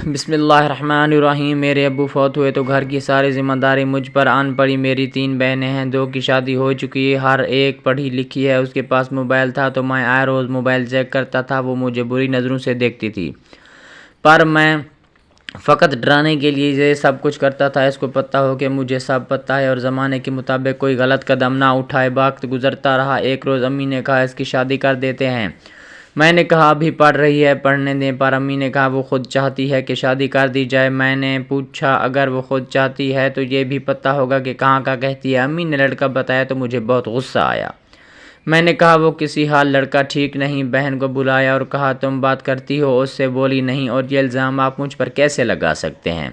بسم اللہ الرحمن الرحیم۔ میرے ابو فوت ہوئے تو گھر کی ساری ذمہ داری مجھ پر آن پڑی۔ میری 3 بہنیں ہیں، 2 کی شادی ہو چکی ہے، ہر ایک پڑھی لکھی ہے۔ اس کے پاس موبائل تھا تو میں آئے روز موبائل چیک کرتا تھا۔ وہ مجھے بری نظروں سے دیکھتی تھی، پر میں فقط ڈرانے کے لیے یہ سب کچھ کرتا تھا۔ اس کو پتہ ہو کہ مجھے سب پتہ ہے اور زمانے کے مطابق کوئی غلط قدم نہ اٹھائے۔ وقت گزرتا رہا۔ ایک روز امی نے کہا اس کی شادی کر دیتے ہیں۔ میں نے کہا ابھی پڑھ رہی ہے، پڑھنے دیں، پر امی نے کہا وہ خود چاہتی ہے کہ شادی کر دی جائے۔ میں نے پوچھا اگر وہ خود چاہتی ہے تو یہ بھی پتہ ہوگا کہ کہاں کا کہتی ہے۔ امی نے لڑکا بتایا تو مجھے بہت غصہ آیا۔ میں نے کہا وہ کسی حال لڑکا ٹھیک نہیں۔ بہن کو بلایا اور کہا تم بات کرتی ہو اس سے؟ بولی نہیں، اور یہ الزام آپ مجھ پر کیسے لگا سکتے ہیں؟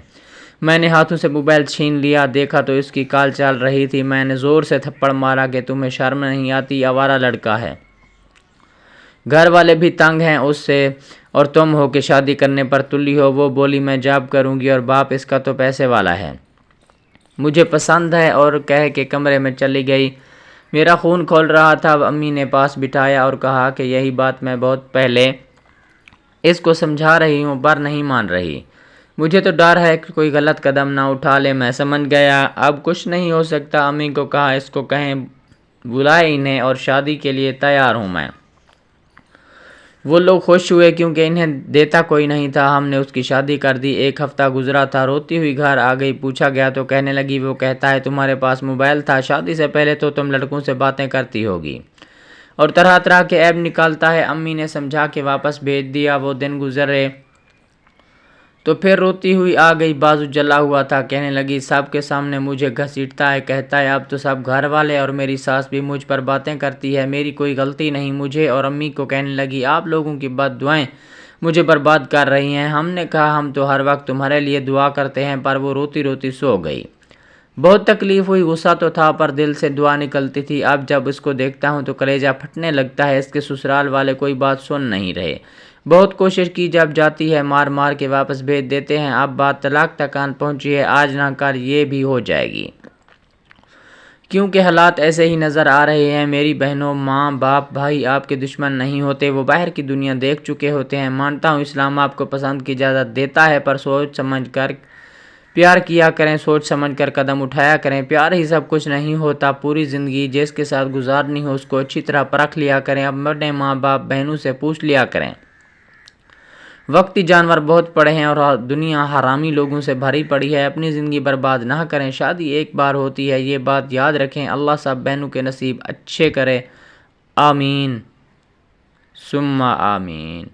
میں نے ہاتھوں سے موبائل چھین لیا، دیکھا تو اس کی کال چل رہی تھی۔ میں نے زور سے تھپڑ مارا کہ تمہیں شرم نہیں آتی؟ آوارہ لڑکا ہے، گھر والے بھی تنگ ہیں اس سے، اور تم ہو کہ شادی کرنے پر تلی ہو۔ وہ بولی میں جاب کروں گی اور باپ اس کا تو پیسے والا ہے، مجھے پسند ہے، اور کہہ کے کمرے میں چلی گئی۔ میرا خون کھول رہا تھا۔ امی نے پاس بٹھایا اور کہا کہ یہی بات میں بہت پہلے اس کو سمجھا رہی ہوں پر نہیں مان رہی۔ مجھے تو ڈر ہے کہ کوئی غلط قدم نہ اٹھا لے۔ میں سمجھ گیا اب کچھ نہیں ہو سکتا۔ امی کو کہا اس کو کہیں بلائے انہیں، اور شادی کے لیے تیار ہوں میں۔ وہ لوگ خوش ہوئے کیونکہ انہیں دیتا کوئی نہیں تھا۔ ہم نے اس کی شادی کر دی۔ 1 ہفتہ گزرا تھا، روتی ہوئی گھر آ گئی۔ پوچھا گیا تو کہنے لگی وہ کہتا ہے تمہارے پاس موبائل تھا، شادی سے پہلے تو تم لڑکوں سے باتیں کرتی ہوگی اور طرح طرح کے عیب نکالتا ہے۔ امی نے سمجھا کے واپس بھیج دیا۔ وہ دن گزرے تو پھر روتی ہوئی آ گئی، بازو جلا ہوا تھا۔ کہنے لگی سب کے سامنے مجھے گھسیٹتا ہے، کہتا ہے اب تو سب گھر والے اور میری ساس بھی مجھ پر باتیں کرتی ہے، میری کوئی غلطی نہیں۔ مجھے اور امی کو کہنے لگی آپ لوگوں کی بد دعائیں مجھے برباد کر رہی ہیں۔ ہم نے کہا ہم تو ہر وقت تمہارے لیے دعا کرتے ہیں، پر وہ روتی روتی سو گئی۔ بہت تکلیف ہوئی، غصہ تو تھا پر دل سے دعا نکلتی تھی۔ اب جب اس کو دیکھتا ہوں تو کلیجہ پھٹنے لگتا ہے۔ اس کے سسرال والے کوئی بات سن نہیں رہے۔ بہت کوشش کی، جب جاتی ہے مار مار کے واپس بھیج دیتے ہیں۔ اب بات طلاق تک آن پہنچی ہے، آج نہ کل یہ بھی ہو جائے گی، کیونکہ حالات ایسے ہی نظر آ رہے ہیں۔ میری بہنوں، ماں باپ بھائی آپ کے دشمن نہیں ہوتے، وہ باہر کی دنیا دیکھ چکے ہوتے ہیں۔ مانتا ہوں اسلام آپ کو پسند کی اجازت دیتا ہے، پر سوچ سمجھ کر پیار کیا کریں، سوچ سمجھ کر قدم اٹھایا کریں۔ پیار ہی سب کچھ نہیں ہوتا، پوری زندگی جس کے ساتھ گزارنی ہو اس کو اچھی طرح پرکھ لیا کریں۔ اپنے ماں باپ بہنوں سے پوچھ لیا کریں۔ وقتی جانور بہت پڑے ہیں اور دنیا حرامی لوگوں سے بھری پڑی ہے۔ اپنی زندگی برباد نہ کریں، شادی ایک بار ہوتی ہے، یہ بات یاد رکھیں۔ اللہ سب بہنوں کے نصیب اچھے کرے، آمین ثم آمین۔